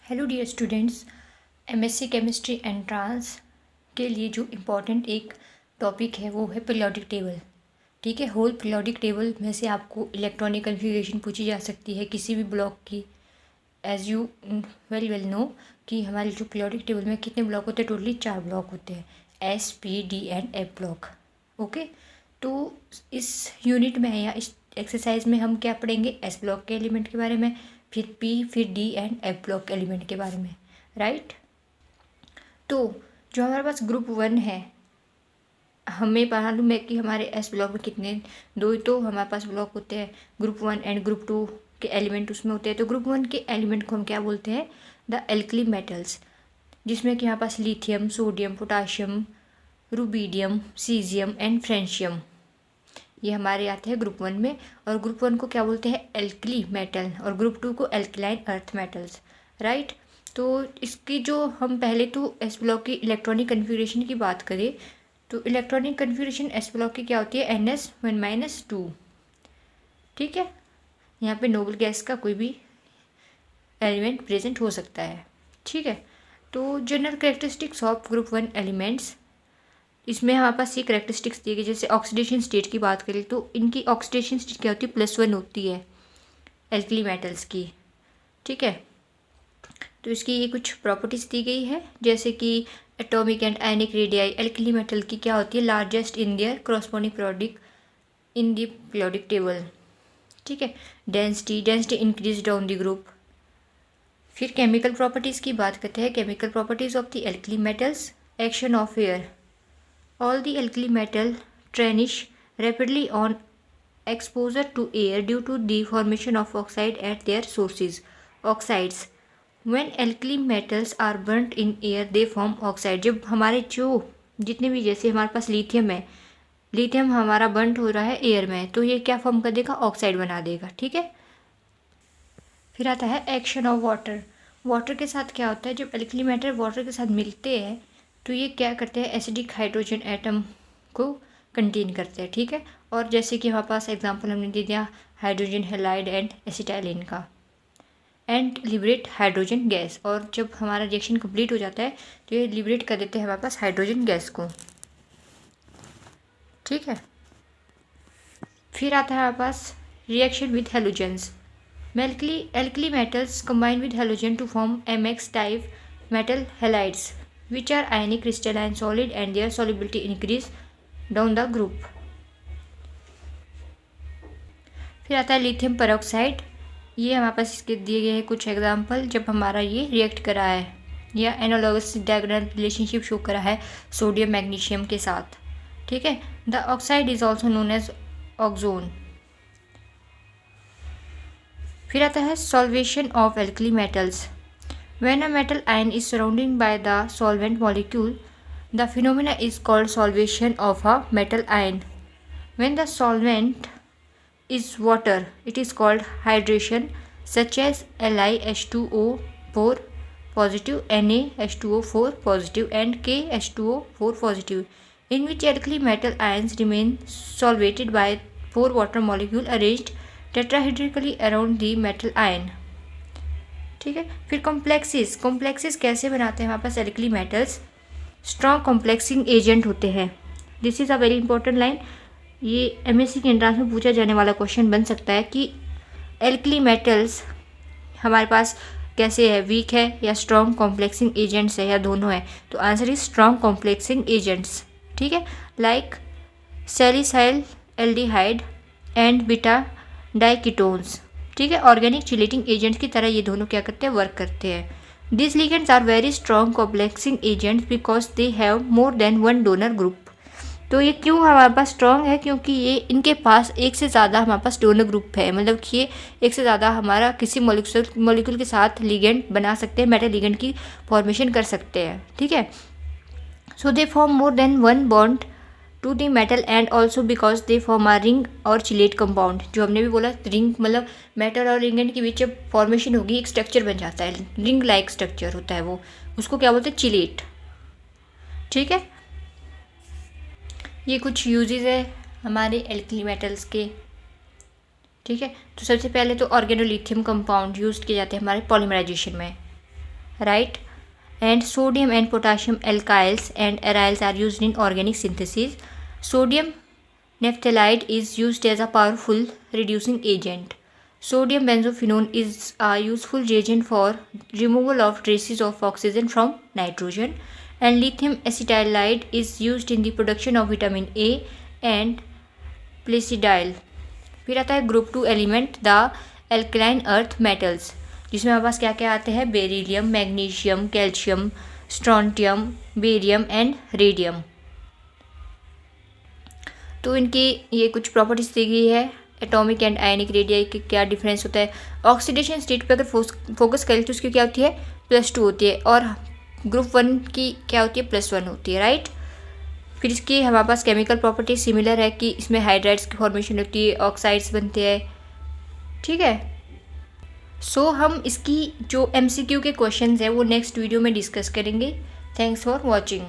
Hello dear students, MSc chemistry entrance के लिए जो इम्पोर्टेंट एक टॉपिक है वो है पीरियोडिक टेबल। ठीक है, होल पीरियोडिक टेबल में से आपको इलेक्ट्रॉनिक कन्फिग्रेशन पूछी जा सकती है किसी भी ब्लॉक की। एज यू वेल नो कि हमारे जो पीरियोडिक टेबल में कितने ब्लॉक होते हैं, टोटली 4 ब्लॉक होते हैं, S P D and F block. Okay, तो इस यूनिट में या इस एक्सरसाइज में हम क्या पढ़ेंगे? एस ब्लॉक के एलिमेंट के बारे में, फिर पी, फिर डी एंड एफ ब्लॉक के एलिमेंट के बारे में, राइट। तो जो हमारे पास ग्रुप 1 है, हमें मालूम है कि हमारे एस ब्लॉक में कितने दो तो हमारे पास ब्लॉक होते हैं, ग्रुप 1 एंड ग्रुप 2 के एलिमेंट उसमें होते हैं। तो ग्रुप 1 के एलिमेंट को हम क्या बोलते हैं? द एल्कली मेटल्स, जिसमें कि हमारे पास lithium, sodium, potassium, rubidium, caesium and francium, ये हमारे आते हैं ग्रुप 1 में। और ग्रुप 1 को क्या बोलते हैं? एल्कली मेटल, और ग्रुप 2 को एल्कलाइन अर्थ मेटल्स, राइट। तो इसकी जो हम पहले तो एस ब्लॉक की इलेक्ट्रॉनिक कन्फिग्रेशन की बात करें तो इलेक्ट्रॉनिक कन्फिग्रेशन एस ब्लॉक की क्या होती है? NS1-2। ठीक है, यहाँ पे नोबल गैस का कोई भी एलिमेंट प्रेजेंट हो सकता है। ठीक है, तो general characteristics of group 1 elements, इसमें हमारे पास ये करेक्टरिस्टिक्स दी गई। जैसे ऑक्सीडेशन स्टेट की बात करें तो इनकी ऑक्सीडेशन स्टेट क्या होती है? +1 होती है एल्कली मेटल्स की। ठीक है, तो इसकी ये कुछ प्रॉपर्टीज दी गई है, जैसे कि atomic and ionic radii alkali metal की क्या होती है? Largest in their corresponding periodic in the periodic table. ठीक है, density increase down the group. फिर केमिकल प्रॉपर्टीज़ की बात करते हैं। Chemical properties of the alkali metals, action of air, all the alkali metal tarnish rapidly on exposure to air due to the formation of oxide at their sources. Oxides, when alkali metals are burnt in air they form oxide. जब हमारे जो जितने भी, जैसे हमारे पास lithium है, lithium हमारा बर्नट हो रहा है एयर में, तो ये क्या फॉर्म कर देगा? ऑक्साइड बना देगा। ठीक है, फिर आता है एक्शन ऑफ वाटर। वाटर के साथ क्या होता है? जब एल्कली मेटल वाटर के साथ मिलते हैं तो ये क्या करते हैं? एसिडिक हाइड्रोजन एटम को कंटेन करते हैं। ठीक है, और जैसे कि हमारे पास एग्जांपल हमने दे दिया हाइड्रोजन हेलाइड एंड एसिटाइलिन का, एंड लिबरेट हाइड्रोजन गैस। और जब हमारा रिएक्शन कंप्लीट हो जाता है तो ये लिबरेट कर देते हैं हमारे पास हाइड्रोजन गैस को। ठीक है, फिर आता है हमारे पास reaction with halogens. Alkali metals combine with halogen to form MX type metal halides, which are ionic crystalline solid and their solubility increase down the group. फिर आता है लिथियम पेरोक्साइड। ये हमारे पास इसके दिए गए हैं कुछ एग्जांपल जब हमारा ये रिएक्ट करा है या एनालॉगस डायगोनल रिलेशनशिप शो करा है सोडियम मैग्नीशियम के साथ। ठीक है, the oxide is also known as oxone. फिर आता है solvation of alkali metals. When a metal ion is surrounding by the solvent molecule the phenomena is called solvation of a metal ion. When the solvent is water it is called hydration, such as LiH2O4 positive, NaH2O4 positive and KH2O4 positive, in which alkali metal ions remain solvated by 4 water molecule arranged tetrahedrically around the metal ion. ठीक है, फिर complexes कैसे बनाते हैं हमारे पास alkali metals? Strong complexing agent होते हैं। This is a very important line, ये MSc के एंट्रांस में पूछा जाने वाला क्वेश्चन बन सकता है कि एल्कली मेटल्स हमारे पास कैसे है, वीक है या स्ट्रॉन्ग कॉम्प्लेक्सिंग एजेंट्स है या दोनों है? तो answer is strong complexing agents. ठीक है, like salicyl aldehyde and beta diketones. ठीक है, ऑर्गेनिक चिलेटिंग एजेंट्स की तरह ये दोनों क्या करते हैं? वर्क करते हैं। This ligands are very strong complexing agents because they have more than one donor group. तो ये क्यों हमारे पास स्ट्रॉन्ग है? क्योंकि ये इनके पास एक से ज़्यादा हमारे पास डोनर ग्रुप है, मतलब कि ये एक से ज़्यादा हमारा किसी मॉलिक्यूल के साथ लिगेंड बना सकते हैं, मेटल लिगेंड की फॉर्मेशन कर सकते हैं। ठीक है, so they form more than one bond to the metal and also because they form a ring और चिलेट कंपाउंड। जो हमने भी बोला, रिंग मतलब मेटल और लिगेंड के बीच जब फॉर्मेशन होगी एक स्ट्रक्चर बन जाता है, रिंग लाइक स्ट्रक्चर होता है वो, उसको क्या बोलते हैं? चिलेट। ठीक है, ये कुछ यूजेस है हमारे एल्कली मेटल्स के। ठीक है, तो सबसे पहले तो ऑर्गेनोलिथियम कंपाउंड यूज किए जाते हैं हमारे पॉलीमराइजेशन में। right? And sodium and potassium alkyls and aryls are used in organic synthesis. Sodium naphthalide is used as a powerful reducing agent. Sodium benzophenone is a useful reagent for removal of traces of oxygen from nitrogen. And lithium acetylide is used in the production of vitamin A and placidyl. फिर आता है group 2 element the alkaline earth metals, जिसमें हमारे पास क्या क्या आते हैं, beryllium, magnesium, calcium, strontium, barium and radium. तो इनकी ये कुछ प्रॉपर्टीज दी गई है। एटॉमिक एंड आयनिक रेडियाई के क्या डिफरेंस होता है। ऑक्सीडेशन स्टेट पर अगर फोकस करें तो उसकी क्या होती है, +2 होती है, और ग्रुप 1 की क्या होती है, +1 होती है, राइट। फिर इसकी हमारे पास केमिकल प्रॉपर्टी सिमिलर है कि इसमें हाइड्राइड्स की फॉर्मेशन होती है, ऑक्साइड्स बनते हैं, ठीक है। सो हम इसकी जो MCQ के क्वेश्चंस हैं वो नेक्स्ट वीडियो में डिस्कस करेंगे। Thanks for watching.